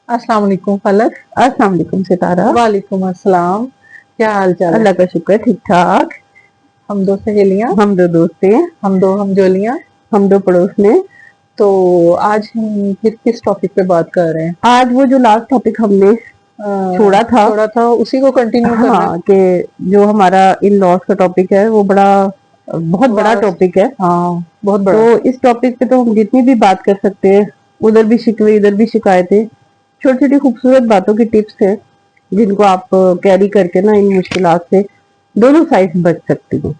السلام علیکم فلک. السلام علیکم ستارہ. وعلیکم السلام. کیا حال چال ہے؟ اللہ کا شکر ٹھیک ٹھاک. ہم دو سہیلیاں، ہم دو دوست ہیں، ہم دو ہمجولیاں. ہم دو پڑوس میں. تو آج ہم پھر کس ٹاپک پہ بات کر رہے ہیں؟ آج وہ جو لاسٹ ٹاپک ہم نے چھوڑا تھا اسی کو کنٹینیو کر رہے ہیں. ہاں، کہ جو ہمارا ان لاس کا ٹاپک ہے وہ بہت بڑا ٹاپک ہے. ہاں بہت تو بڑا. اس ٹاپک پہ تو ہم جتنی بھی بات کر سکتے ہیں، ادھر بھی شکوے ادھر بھی شکایتیں، چھوٹی چھوٹی خوبصورت باتوں کی ٹپس ہیں جن کو آپ کیری کر کے نا ان مشکلات سے دونوں سائڈ بچ سکتی ہیں.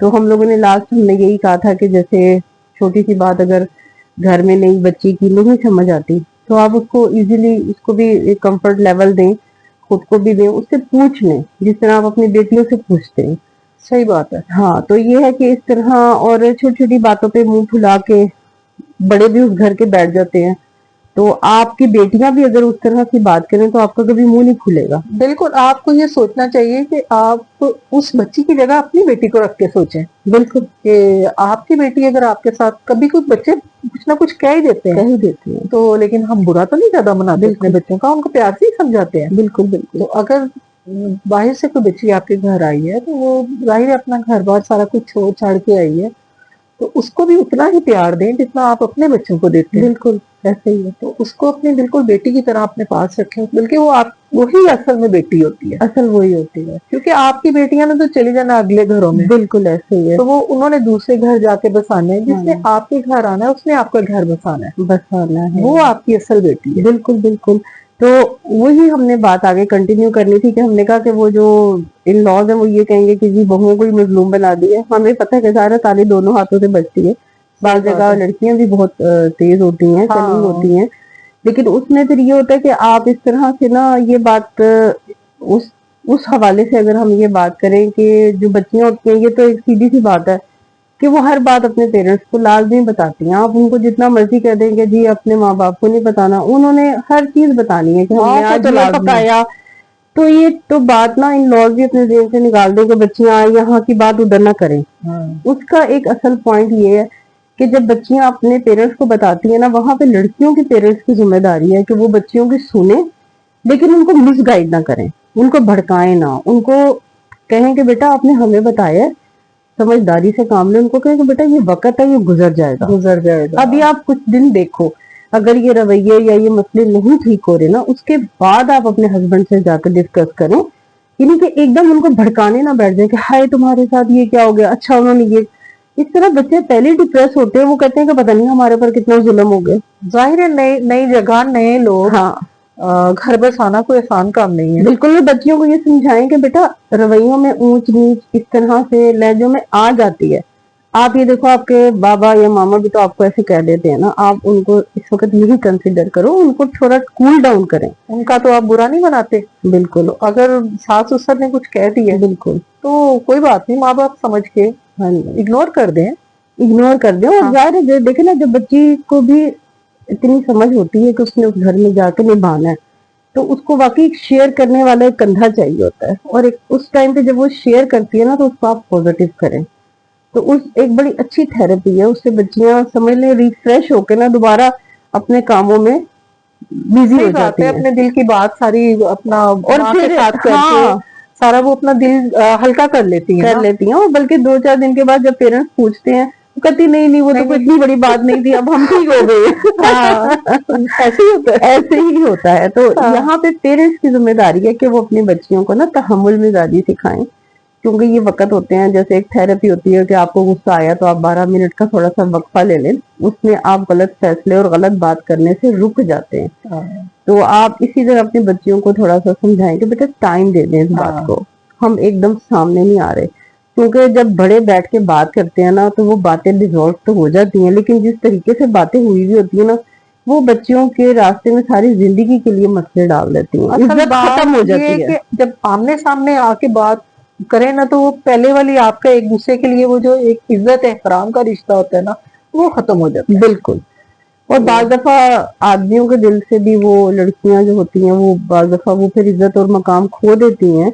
تو ہم لوگوں نے لاسٹ ہم نے یہی کہا تھا کہ جیسے چھوٹی سی بات اگر گھر میں نئی بچی کی نہیں سمجھ آتی تو آپ اس کو ایزیلی اس کو بھی ایک کمفرٹ لیول دیں، خود کو بھی دیں، اس سے پوچھ لیں جس طرح آپ اپنی بیٹیوں سے پوچھتے ہیں. صحیح بات ہے. ہاں، تو یہ ہے کہ اس طرح اور چھوٹی چھوٹی باتوں پہ منہ پھلا کے بڑے بھی اس گھر کے بیٹھ جاتے ہیں. تو آپ کی بیٹیاں بھی اگر اس طرح کی بات کریں تو آپ کا کبھی منہ نہیں کھلے گا. بالکل. آپ کو یہ سوچنا چاہیے کہ آپ اس بچی کی جگہ اپنی بیٹی کو رکھ کے سوچیں. بالکل. کہ آپ کی بیٹی اگر آپ کے ساتھ کبھی کوئی بچے کچھ نہ کچھ کہہ ہی دیتے ہیں تو لیکن ہم برا تو نہیں زیادہ مناتے اپنے بچوں کا، ان کو پیار سے ہی سمجھاتے ہیں. بالکل بالکل. تو اگر باہر سے کوئی بچی آپ کے گھر آئی ہے تو وہ ظاہر ہے اپنا گھر بار سارا کچھ چھوڑ چھاڑ کے آئی ہے، تو اس کو بھی اتنا ہی پیار دیں جتنا آپ اپنے بچوں کو دیتے ہیں. بالکل ایسے ہی ہے. تو اس کو اپنی بالکل بیٹی کی طرح اپنے پاس رکھیں، بلکہ وہی اصل میں بیٹی ہوتی ہے. اصل وہی ہوتی ہے. کیونکہ آپ کی بیٹیاں نے تو چلی جانا اگلے گھروں میں. بالکل ایسے ہی ہے. تو وہ انہوں نے دوسرے گھر جا کے بسانا ہے. جس نے آپ کے گھر آنا ہے اس نے آپ کا گھر بسانا ہے. بسانا ہے. وہ آپ کی اصل بیٹی ہے. بالکل بالکل. تو وہی ہم نے بات آگے کنٹینیو کرنی تھی کہ ہم نے کہا کہ وہ جو ان لاز ہیں وہ یہ کہیں گے کہ جی بہوؤں کو ہی مظلوم بنا دی ہے. ہمیں پتہ ہے کہ سارا تالی دونوں ہاتھوں سے بجتی ہے. بعض جگہ لڑکیاں بھی بہت تیز ہوتی ہیں، چلنگ ہوتی ہیں، لیکن اس میں پھر یہ ہوتا ہے کہ آپ اس طرح سے نا یہ بات اس حوالے سے اگر ہم یہ بات کریں کہ جو بچیاں ہوتی ہیں، یہ تو ایک سیدھی سی بات ہے کہ وہ ہر بات اپنے پیرنٹس کو لازمی بتاتی ہیں. آپ ان کو جتنا مرضی کہہ دیں کہ جی اپنے ماں باپ کو نہیں بتانا، انہوں نے ہر چیز بتانی ہے کہ ہم نے آج یہ پکایا. تو یہ تو بات نا ان لاز بھی اپنے ذہن سے نکال دیں کہ بچیاں یہاں کی بات ادھر نہ کریں. اس کا ایک اصل پوائنٹ یہ ہے کہ جب بچیاں اپنے پیرنٹس کو بتاتی ہیں نا، وہاں پہ لڑکیوں کے پیرنٹس کی ذمہ داری ہے کہ وہ بچیوں کی سنیں لیکن ان کو مس گائیڈ نہ کریں، ان کو بھڑکائیں نہ، ان کو کہیں کہ بیٹا آپ نے ہمیں بتایا، سمجھداری سے کام لیں. ان کو کہیں کہ بیٹا یہ وقت ہے، یہ گزر جائے گا. ابھی آپ کچھ دن دیکھو، اگر یہ رویے یا یہ مسئلے نہیں ٹھیک ہو رہے نا، اس کے بعد آپ اپنے ہسبینڈ سے جا کے ڈسکس کریں. یعنی کہ ایک دم ان کو بھڑکانے نہ بیٹھ جائیں کہ ہائے تمہارے ساتھ یہ کیا ہو گیا، اچھا انہوں نے یہ. اس طرح بچے پہلے ڈپریس ہوتے ہیں، وہ کہتے ہیں کہ پتہ نہیں ہمارے پر کتنا ظلم ہو گیا. ظاہر ہے نئی جگہ نئے لوگ. گھر بسانا کوئی آسان کام نہیں ہے. بالکل. بچیوں کو یہ سمجھائیں کہ بیٹا رویوں میں اونچ نیچ اس طرح سے لہجوں میں آ جاتی ہے. آپ یہ دیکھو آپ کے بابا یا ماما بھی تو آپ کو ایسے کہہ دیتے ہیں نا، آپ ان کو اس وقت یہی کنسیڈر کرو، ان کو تھوڑا کول ڈاؤن کریں. ان کا تو آپ برا نہیں مناتے. بالکل. اگر ساس سسر نے کچھ کہہ دیا بالکل تو کوئی بات نہیں، ماں باپ سمجھ کے اگنور کر دیں. اور ظاہر ہے دیکھیں نا، جب بچی کو بھی اتنی سمجھ ہوتی ہے کہ اس نے اس گھر میں جا کے نبھانا ہے تو اس کو واقعی شیئر کرنے والا ایک کندھا چاہیے ہوتا ہے. اور اس ٹائم پہ جب وہ شیئر کرتی ہے نا تو اس کو آپ پازیٹیو کریں. تو ایک بڑی اچھی تھراپی ہے. اس سے بچیاں سمجھ لیں ریفریش ہو کے نا دوبارہ اپنے کاموں میں بزی ہو جاتی ہیں. اپنے دل کی بات ساری اپنا اور کے پھر ساتھ کر کے سارا وہ اپنا دل ہلکا کر لیتی ہیں. اور بلکہ 2-4 دن کے بعد جب پیرنٹس پوچھتے ہیں کہتی نہیں وہ تو کوئی اتنی بڑی بات نہیں تھی، اب ہم ٹھیک ہو گئے. ایسے ہی ہوتا ہے. تو یہاں پہ پیرنٹس کی ذمہ داری ہے کہ وہ اپنی بچیوں کو نا تحمل مزاجی سکھائیں. کیونکہ یہ وقت ہوتے ہیں، جیسے ایک تھراپی ہوتی ہے کہ آپ کو غصہ آیا تو آپ 12 منٹ کا تھوڑا سا وقفہ لے لیں. اس میں آپ غلط فیصلے اور غلط بات کرنے سے رک جاتے ہیں. تو آپ اسی طرح اپنے بچیوں کو تھوڑا سا سمجھائیں کہ بیٹا ٹائم دے دیں اس بات کو، ہم ایک دم سامنے نہیں آ رہے. کیونکہ جب بڑے بیٹھ کے بات کرتے ہیں نا تو وہ باتیں ڈیزولو تو ہو جاتی ہیں، لیکن جس طریقے سے باتیں ہوئی ہوئی ہوتی ہیں نا وہ بچیوں کے راستے میں ساری زندگی کے لیے مسئلے ڈال دیتی ہیں. عزت ختم ہو جاتی ہے. کہ جب آمنے سامنے آ کے بات کریں نا تو وہ پہلے والی آپ کا ایک دوسرے کے لیے وہ جو ایک عزت احترام کا رشتہ ہوتا ہے نا وہ ختم ہو جاتا ہے. بالکل. اور بعض دفعہ آدمیوں کے دل سے بھی وہ لڑکیاں جو ہوتی ہیں وہ بعض دفعہ وہ پھر عزت اور مقام کھو دیتی ہیں.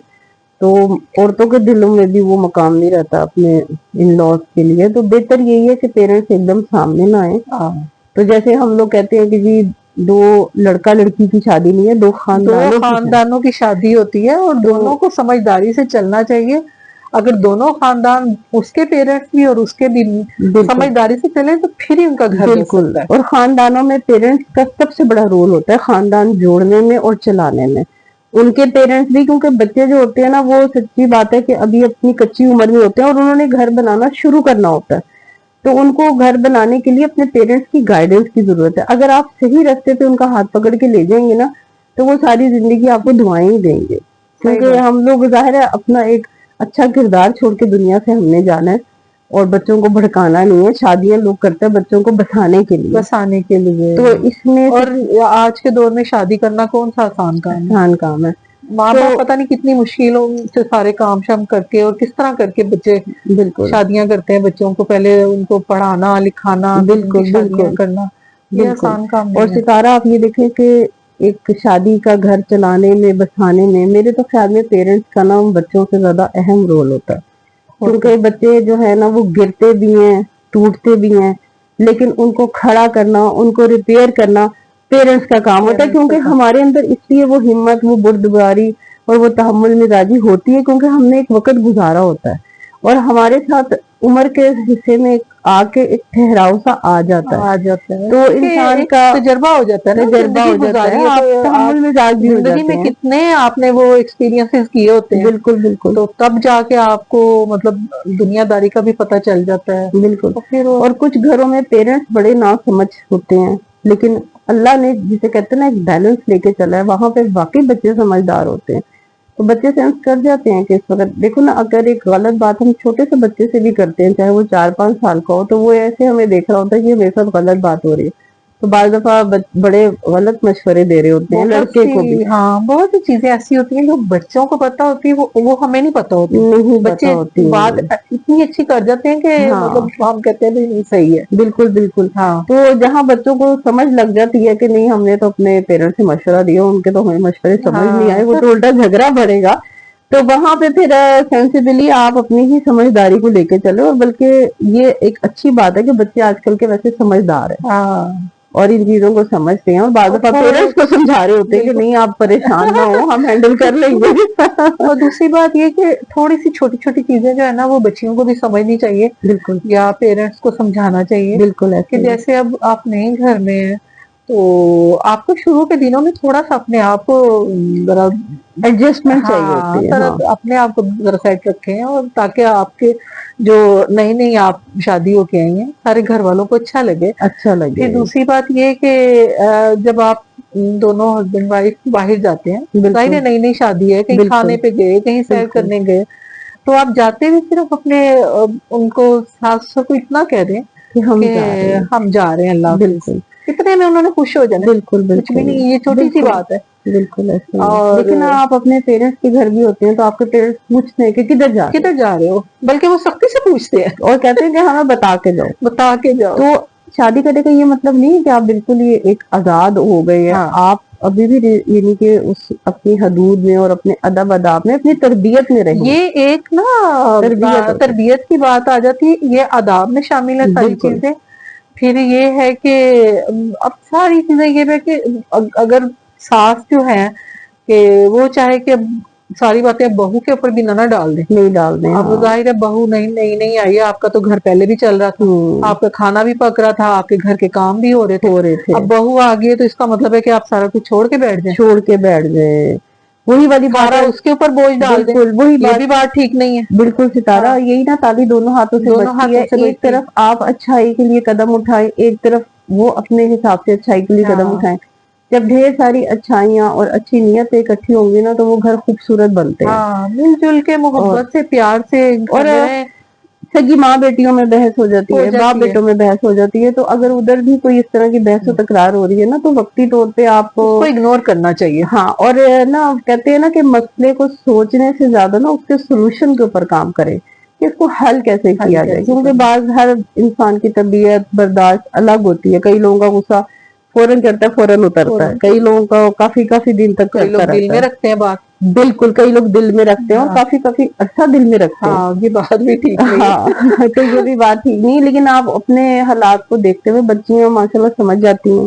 تو عورتوں کے دلوں میں بھی وہ مقام نہیں رہتا اپنے ان لاز کے لیے. تو بہتر یہی ہے کہ پیرنٹس ایک دم سامنے نہ آئیں. تو جیسے ہم لوگ کہتے ہیں کہ جی دو لڑکا لڑکی کی شادی نہیں ہے، دو خاندانوں کی شادی ہوتی ہے اور دونوں کو سمجھداری سے چلنا چاہیے. اگر دونوں خاندان اس کے پیرنٹس بھی اور اس کے بھی سمجھداری سے چلے تو پھر ہی ان کا گھر بن سکتا ہے. اور خاندانوں میں پیرنٹس کا سب سے بڑا رول ہوتا ہے خاندان جوڑنے میں اور چلانے میں. ان کے پیرنٹس بھی، کیونکہ بچے جو ہوتے ہیں نا وہ سچی بات ہے کہ ابھی اپنی کچی عمر میں ہوتے ہیں اور انہوں نے گھر بنانا شروع کرنا ہوتا ہے. تو ان کو گھر بنانے کے لیے اپنے پیرنٹس کی گائیڈنس کی ضرورت ہے. اگر آپ صحیح راستے پہ ان کا ہاتھ پکڑ کے لے جائیں گے نا تو وہ ساری زندگی آپ کو دعائیں ہی دیں گے. کیونکہ ہم لوگ ظاہر ہے اپنا ایک اچھا کردار چھوڑ کے دنیا سے ہم نے جانا ہے اور بچوں کو بھڑکانا نہیں ہے. شادیاں لوگ کرتے ہیں بچوں کو بسانے کے لیے. تو اس میں اور آج کے دور میں شادی کرنا کون سا آسان کام ہے. ماں باپ پتہ نہیں کتنی مشکلوں سے سارے کام شام کر کے اور کس طرح کر کے بچے شادیاں کرتے ہیں. بچوں کو پہلے ان کو پڑھانا لکھانا شادیاں کرنا یہ آسان کام نہیں ہے. اور ستارہ آپ یہ دیکھیں کہ ایک شادی کا گھر چلانے میں بسانے میں میرے تو خیال میں پیرنٹس کا نا بچوں سے زیادہ اہم رول ہوتا ہے. کیونکہ بچے جو ہے نا وہ گرتے بھی ہیں ٹوٹتے بھی ہیں، لیکن ان کو کھڑا کرنا ان کو ریپیئر کرنا پیرنٹس کا کام ہوتا ہے. کیونکہ ہمارے اندر اس لیے وہ ہمت وہ بردباری اور وہ تحمل مزاجی ہوتی ہے کیونکہ ہم نے ایک وقت گزارا ہوتا ہے اور ہمارے ساتھ عمر کے حصے میں آ کے ایک ٹھہراؤ سا آ جاتا ہے. تو انسان کا تجربہ ہو جاتا ہے تحمل مزاج بھی ہو زندگی میں جاتے ہیں. کتنے آپ نے وہ ایکسپیرینسز کیے ہوتے ہیں. بالکل تو تب جا کے آپ کو مطلب دنیا داری کا بھی پتہ چل جاتا ہے. بالکل. اور کچھ گھروں میں پیرنٹس بڑے ناسمجھ ہوتے ہیں لیکن اللہ نے جسے کہتے ہیں نا ایک بیلنس لے کے چلا ہے وہاں پہ واقعی بچے سمجھدار ہوتے ہیں. تو بچے سینس کر جاتے ہیں کہ اس وقت دیکھو نا اگر ایک غلط بات ہم چھوٹے سے بچے سے بھی کرتے ہیں چاہے وہ 4-5 سال کا ہو تو وہ ایسے ہمیں دیکھ رہا ہوتا ہے کہ میرے ساتھ غلط بات ہو رہی ہے. تو بعض دفعہ بڑے غلط مشورے دے رہے ہوتے ہیں لڑکے کو بھی. ہاں بہت سی چیزیں ایسی ہوتی ہیں جو بچوں کو پتہ ہوتی ہے وہ ہمیں نہیں پتہ ہوتی. بچے بات اتنی اچھی کر جاتے ہیں کہ مطلب ہم کہتے ہیں نہیں صحیح ہے. بالکل. تو جہاں بچوں کو سمجھ لگ جاتی ہے کہ نہیں ہم نے تو اپنے پیرنٹس سے مشورہ دیا ان کے تو ہمیں مشورے سمجھ نہیں آئے وہ تو الٹا جھگڑا بڑھے گا. تو وہاں پہ پھر سینسیبلی آپ اپنی ہی سمجھداری کو لے کے چلو. اور بلکہ یہ ایک اچھی بات ہے کہ بچے آج کل کے ویسے سمجھدار ہیں اور ان چیزوں کو سمجھتے ہیں اور بعض دفعہ پیرنٹس کو سمجھا رہے ہوتے ہیں کہ نہیں آپ پریشان نہ ہو ہم ہینڈل کر لیں گے. اور دوسری بات یہ کہ تھوڑی سی چھوٹی چھوٹی چیزیں جو ہے نا وہ بچیوں کو بھی سمجھنی چاہیے. بالکل. یا پیرنٹس کو سمجھانا چاہیے. بالکل کہ جیسے اب آپ نئے گھر میں ہیں تو آپ کو شروع کے دنوں میں تھوڑا سا اپنے آپ کو ذرا ایڈجسٹمنٹ چاہیے ہوتی ہے. اپنے آپ کو ذرا سیٹ رکھیں اور تاکہ آپ کے جو نئی آپ شادی ہو کے آئی ہیں سارے گھر والوں کو اچھا لگے. پھر دوسری بات یہ کہ جب آپ دونوں ہسبینڈ وائف باہر جاتے ہیں ظاہر ہے نئی شادی ہے کہیں کھانے پہ گئے کہیں سیر کرنے گئے تو آپ جاتے ہوئے صرف اپنے ان کو ساس سسر کو اتنا کہہ دیں کہ ہم جا رہے ہیں اللہ حافظ. اتنے میں انہوں نے خوش ہو جانا. کچھ بھی نہیں یہ چھوٹی سی بات ہے. بالکل ایسے ہی. لیکن آپ اپنے پیرنٹس کے گھر بھی ہوتے ہیں تو آپ کے پیرنٹس پوچھتے ہیں کہ کدھر جا رہے ہو بلکہ وہ سختی سے پوچھتے ہیں اور کہتے ہیں کہ ہمیں بتا کے جاؤ. تو شادی کرنے کا یہ مطلب نہیں ہے کہ آپ بالکل ہی ایک آزاد ہو گئے ہیں. آپ ابھی بھی یعنی کہ اس اپنی حدود میں اور اپنے ادب آداب میں اپنی تربیت میں رہیں. یہ ایک نا تربیت کی بات آ جاتی ہے. یہ آداب میں شامل ہے ساری چیزیں. پھر یہ ہے کہ اب ساری چیزیں یہ ہے کہ اگر ساس جو ہے کہ وہ چاہے کہ ساری باتیں بہو کے اوپر بھی نہ ڈال دیں. نہیں ڈال دیں. اب ظاہر ہے بہو نہیں آئی ہے آپ کا تو گھر پہلے بھی چل رہا تھا آپ کا کھانا بھی پک رہا تھا آپ کے گھر کے کام بھی ہو رہے تھے. اب بہو آ گئی ہے تو اس کا مطلب ہے کہ آپ سارا کچھ چھوڑ کے بیٹھ جائیں. وہی والی بات ہے اس کے اوپر بوجھ ڈال دیں. یہ بھی بات ٹھیک نہیں ہے. بالکل ستارہ یہی نا تالی دونوں ہاتھوں سے بجتی ہے. ایک طرف آپ اچھائی کے لیے قدم اٹھائیں ایک طرف وہ اپنے حساب سے اچھائی کے لیے قدم اٹھائیں. جب ڈھیر ساری اچھائیاں اور اچھی نیتیں اکٹھی ہوں گی نا تو وہ گھر خوبصورت بنتے ہیں. مل جل کے محبت سے پیار سے. اور سگی ماں بیٹیوں میں بحث ہو جاتی ہے باپ بیٹوں میں بحث ہو جاتی ہے. تو اگر ادھر بھی کوئی اس طرح کی بحث و تکرار ہو رہی ہے نا تو وقتی طور پہ آپ کو اگنور کرنا چاہیے. اور نا کہتے ہیں نا کہ مسئلے کو سوچنے سے زیادہ نا اس کے سولوشن کے اوپر کام کرے کہ اس کو حل کیسے کیا جائے. کیونکہ ہر انسان کی طبیعت برداشت الگ ہوتی ہے. کئی لوگوں کا غصہ فوراً چڑھتا ہے فوراً اترتا ہے. کئی لوگوں کا کافی دن تک چلتا رہتا ہے. دل میں رکھتے ہیں بات. بالکل کئی لوگ دل میں رکھتے ہیں اور کافی عرصہ دل میں رکھتے ہیں. یہ بات بھی ٹھیک نہیں ہے. تو یہ بھی بات ٹھیک نہیں. لیکن آپ اپنے حالات کو دیکھتے ہوئے بچیاں ماشاءاللہ سمجھ جاتی ہیں